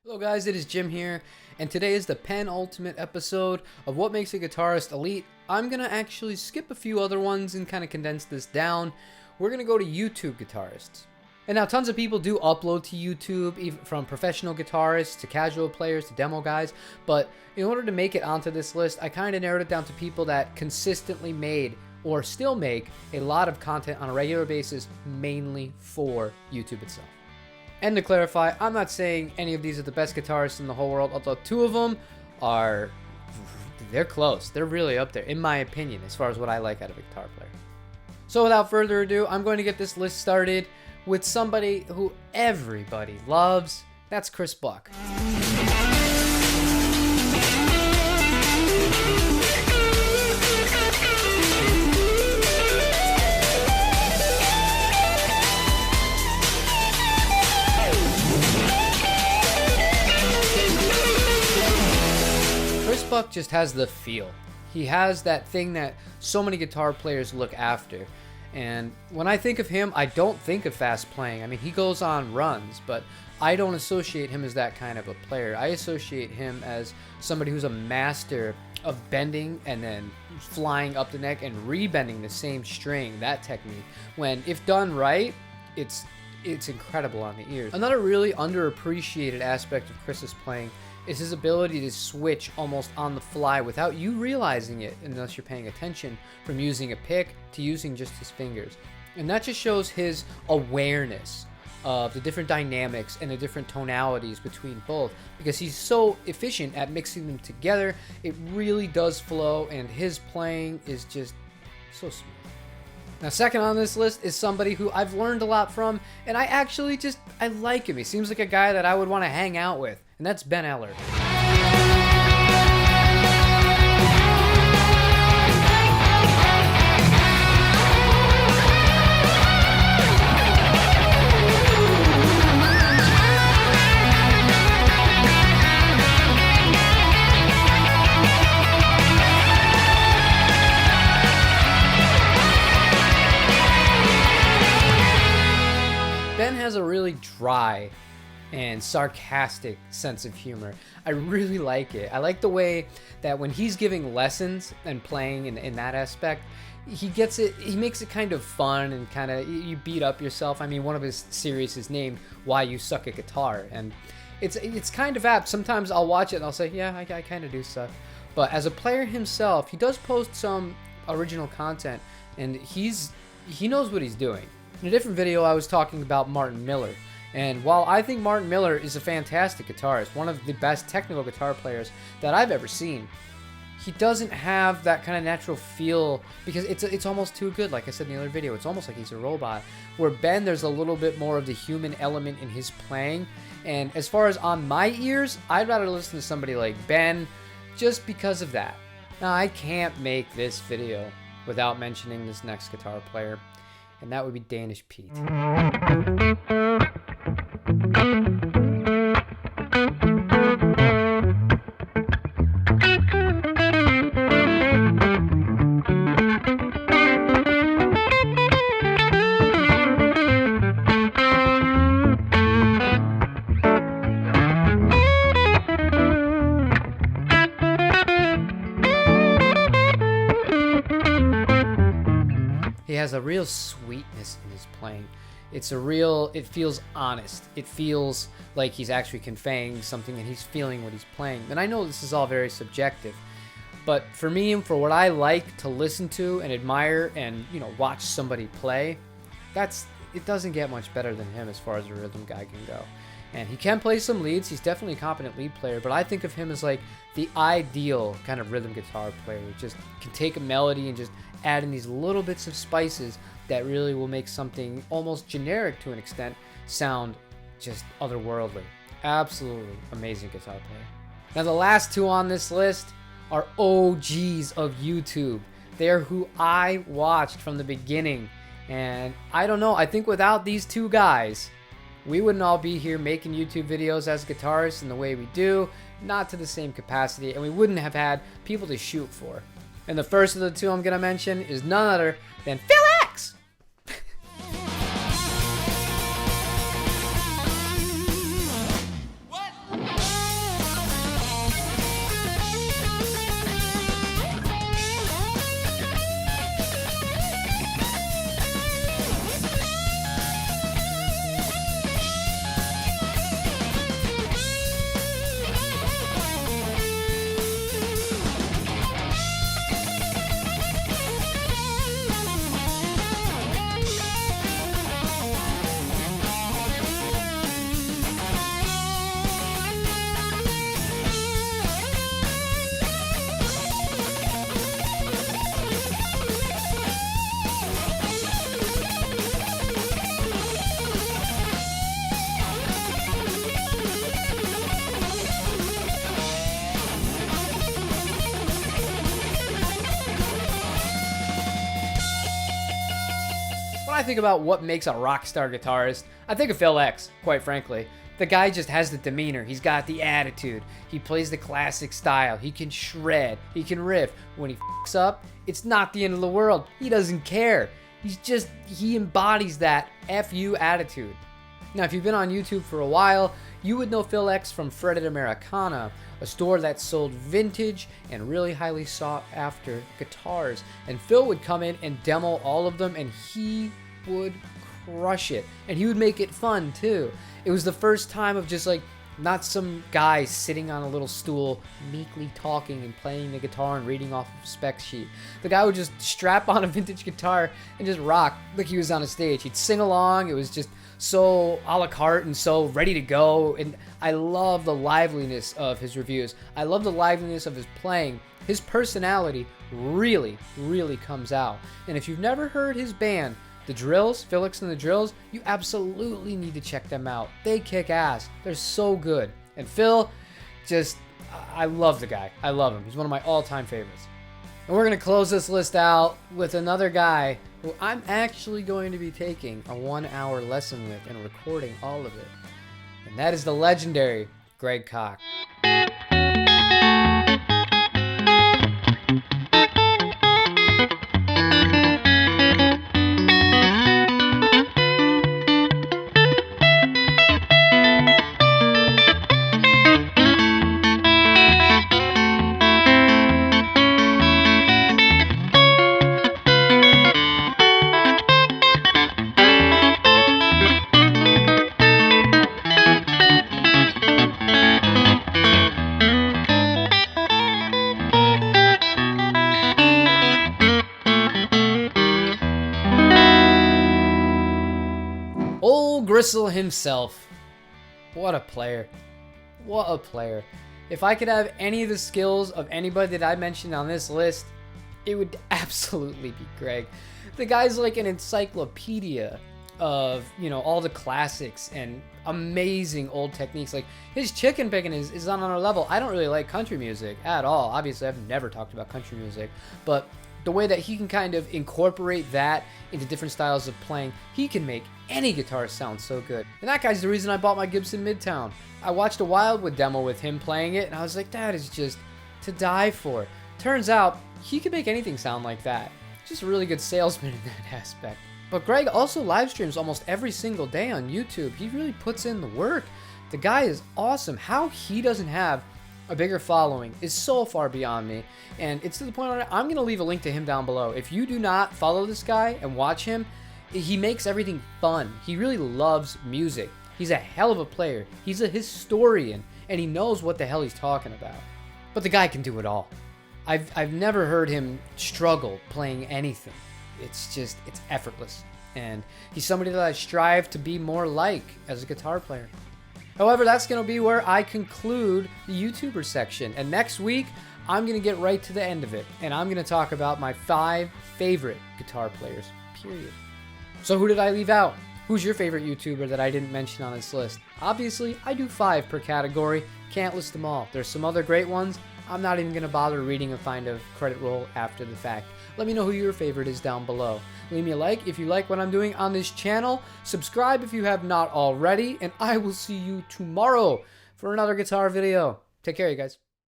Hello guys, it is Jim here, and today is the penultimate episode of what makes a guitarist elite. I'm going to actually skip a few other ones and kind of condense this down. We're going to go to YouTube guitarists. And now tons of people do upload to YouTube, even from professional guitarists to casual players to demo guys, but in order to make it onto this list, I kind of narrowed it down to people that consistently made or still make a lot of content on a regular basis, mainly for YouTube itself. And to clarify, I'm not saying any of these are the best guitarists in the whole world, although two of them they're close. They're really up there, in my opinion, as far as what I like out of a guitar player. So without further ado, I'm going to get this list started with somebody who everybody loves. That's Chris Buck. Chris Buck just has the feel. He has that thing that so many guitar players look after. And when I think of him, I don't think of fast playing. I mean, he goes on runs, but I don't associate him as that kind of a player. I associate him as somebody who's a master of bending and then flying up the neck and rebending the same string, that technique. When, if done right, it's incredible on the ears. Another really underappreciated aspect of Chris's playing is his ability to switch almost on the fly without you realizing it, unless you're paying attention, from using a pick to using just his fingers. And that just shows his awareness of the different dynamics and the different tonalities between both, because he's so efficient at mixing them together. It really does flow, and his playing is just so smooth. Now, second on this list is somebody who I've learned a lot from, and I like him. He seems like a guy that I would want to hang out with, and that's Ben Eller. Ben has a really dry and sarcastic sense of humor. I really like it. I like the way that when he's giving lessons and playing in that aspect, he makes it kind of fun and kind of, you beat up yourself. I mean, one of his series is named Why You Suck at Guitar, and it's kind of apt. Sometimes I'll watch it and I'll say, yeah, I kind of do suck. But as a player himself, he does post some original content, and he knows what he's doing. In a different video, I was talking about Martin Miller. And while I think Martin Miller is a fantastic guitarist, one of the best technical guitar players that I've ever seen, he doesn't have that kind of natural feel, because it's almost too good. Like I said in the other video, it's almost like he's a robot. Where Ben, there's a little bit more of the human element in his playing. And as far as on my ears, I'd rather listen to somebody like Ben just because of that. Now, I can't make this video without mentioning this next guitar player, and that would be Danish Pete. He has a real sweetness in his playing. It feels honest. It feels like he's actually conveying something and he's feeling what he's playing. And I know this is all very subjective, but for me and for what I like to listen to and admire and, watch somebody play, it doesn't get much better than him as far as a rhythm guy can go. And he can play some leads. He's definitely a competent lead player, but I think of him as like the ideal kind of rhythm guitar player. He just can take a melody and just add in these little bits of spices that really will make something almost generic to an extent sound just otherworldly. Absolutely amazing guitar player. Now, the last two on this list are OGs of YouTube. They're who I watched from the beginning. And I don't know, I think without these two guys, we wouldn't all be here making YouTube videos as guitarists in the way we do, not to the same capacity, and we wouldn't have had people to shoot for. And the first of the two I'm going to mention is none other than Phil X. What? think about what makes a rock star guitarist, I think of Phil X, quite frankly. The guy just has the demeanor. He's got the attitude. He plays the classic style. He can shred. He can riff. When he f***s up, it's not the end of the world. He doesn't care. He embodies that F you attitude. Now, if you've been on YouTube for a while, you would know Phil X from Fretted Americana, a store that sold vintage and really highly sought after guitars. And Phil would come in and demo all of them, and he would crush it. And he would make it fun too. It was the first time of just like not some guy sitting on a little stool meekly talking and playing the guitar and reading off of a spec sheet. The guy would just strap on a vintage guitar and just rock like he was on a stage. He'd sing along. It was just so a la carte and so ready to go. And I love the liveliness of his reviews. I love the liveliness of his playing. His personality really, really comes out. And if you've never heard his band, The Drills, Phil X and The Drills, you absolutely need to check them out. They kick ass. They're so good. And Phil, I love the guy. I love him. He's one of my all-time favorites. And we're going to close this list out with another guy who I'm actually going to be taking a 1-hour lesson with and recording all of it. And that is the legendary Greg Koch. Old Gristle himself. What a player. What a player. If I could have any of the skills of anybody that I mentioned on this list, it would absolutely be Greg. The guy's like an encyclopedia of, all the classics and amazing old techniques. Like, his chicken picking is on another level. I don't really like country music at all. Obviously, I've never talked about country music, but the way that he can kind of incorporate that into different styles of playing, he can make any guitar sound so good. And that guy's the reason I bought my Gibson Midtown. I watched a Wildwood demo with him playing it, and I was like, that is just to die for. Turns out, he can make anything sound like that. Just a really good salesman in that aspect. But Greg also live streams almost every single day on YouTube. He really puts in the work. The guy is awesome. How he doesn't have a bigger following is so far beyond me, and it's to the point where I'm going to leave a link to him down below. If you do not follow this guy and watch him, he makes everything fun. He really loves music. He's a hell of a player. He's a historian, and he knows what the hell he's talking about. But the guy can do it all. I've never heard him struggle playing anything. It's effortless, and he's somebody that I strive to be more like as a guitar player. However, that's going to be where I conclude the YouTuber section. And next week, I'm going to get right to the end of it. And I'm going to talk about my 5 favorite guitar players, period. So who did I leave out? Who's your favorite YouTuber that I didn't mention on this list? Obviously, I do 5 per category. Can't list them all. There's some other great ones. I'm not even going to bother reading and find a credit roll after the fact. Let me know who your favorite is down below. Leave me a like if you like what I'm doing on this channel. Subscribe if you have not already. And I will see you tomorrow for another guitar video. Take care, you guys.